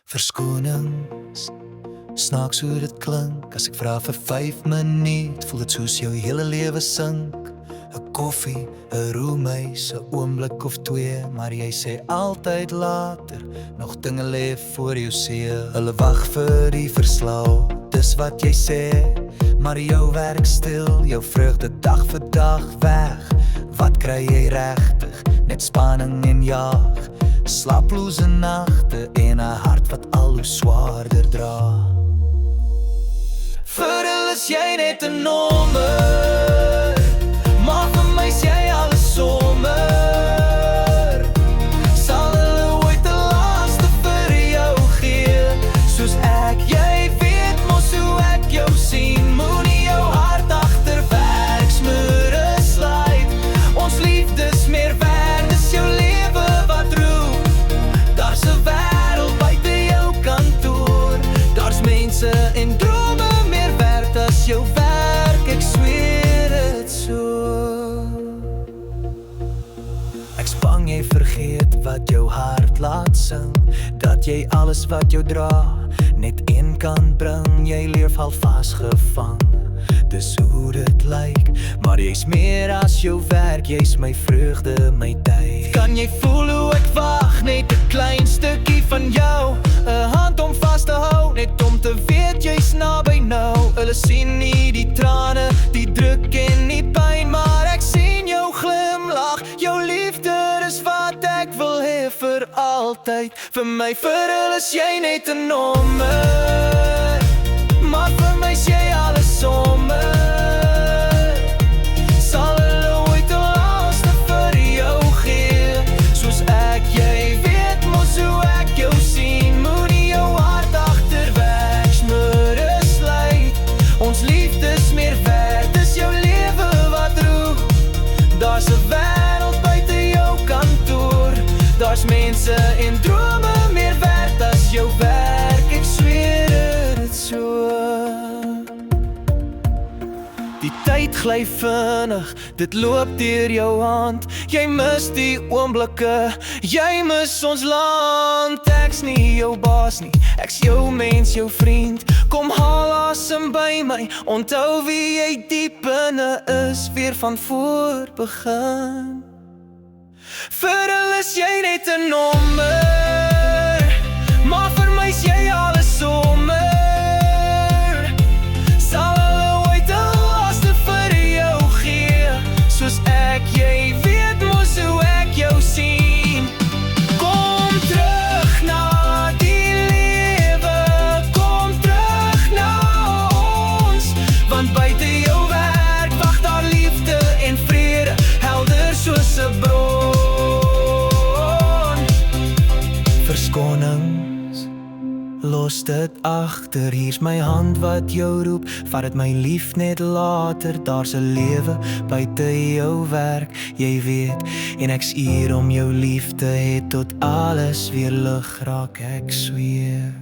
Verskonings, snaaks hoe dit klink. As ek vra vir 5 minuut, voel dit soos jou hele lewe sink. 'n Koffie, 'n roemuis, 'n oomblik of 2, maar jy sê altyd later, nog dinge lê voor jou see. Hulle wag vir die verslag, dis wat jy sê, maar jou werk stil, jou vreugde dag vir dag weg. Wat kry jy regtig? Net spanning en jag, slaploze nagte en 'n hart wat al hoe swaarder dra. Vir hulle is jy net 'n nommer, maar vir my is jy alles sommer. Sal hulle ooit 'n laaste vir jou gee, soos ek? Jy weet mos hoe ek jou sien. Moenie jou hart agter werksmure sluit. Ons liefdes meer werd is jou lewe wat roep. Daar's 'n wêreld buite jou kantoor. Daar's mense en drome meer werd as jou werk, ek sweer dit so. Ek bang jy vergeet wat jou hart laat sing, dat jy alles wat jou dra net een kan bring. Jy leef al vasgevang, dis hoe dit lyk, maar jy's meer as jou werk, jy's my vreugde, my tyd. Kan jy voel hoe ek wag, net 'n klein stukkie van jou, 'n hand om vas te hou, net om te weet jy's naby nou. Hulle sien nie die trane, die druk en die pyn, maar ek sien jou glimlag. Jou liefde is wat ek wil hê vir altyd. Vir my, vir hulle is jy net 'n nommer, maar vir my is jy alles sommer. Sal hulle ooit 'n laaste vir jou gee, soos ek? Jy weet mos hoe ek jou sien. Moenie jou hart agter werksmure sluit. Ons liefdes meer werd is jou lewe wat roep. Daar's 'n wêreld buite jou kantoor. Daar's mense en drome meer werd as jou werk, ek sweer dit so. Die tyd gly vinnig, dit loop deur jou hand. Jy mis die oomblikke, jy mis ons land. Ek's nie jou baas nie, ek's jou mens, jou vriend. Kom haal asem by my, onthou wie jy diep binne is, weer van voor begin. Vir hulle is jy net 'n nommer, maar vir my is jy alles sommer. Sal hulle ooit 'n laaste vir jou gee, soos ek? Jy weet mos hoe ek jou sien. Kom terug na die lewe, kom terug na ons, want buite jou werk wag daar liefde en vrede, helder soos 'n bron. Verskonings, los dit agter, hier's my hand wat jou roep. Vat dit my lief net later, daar's 'n lewe buite jou werk, jy weet. En ek's hier om jou lief te hê tot alles weer lig raak, ek sweer.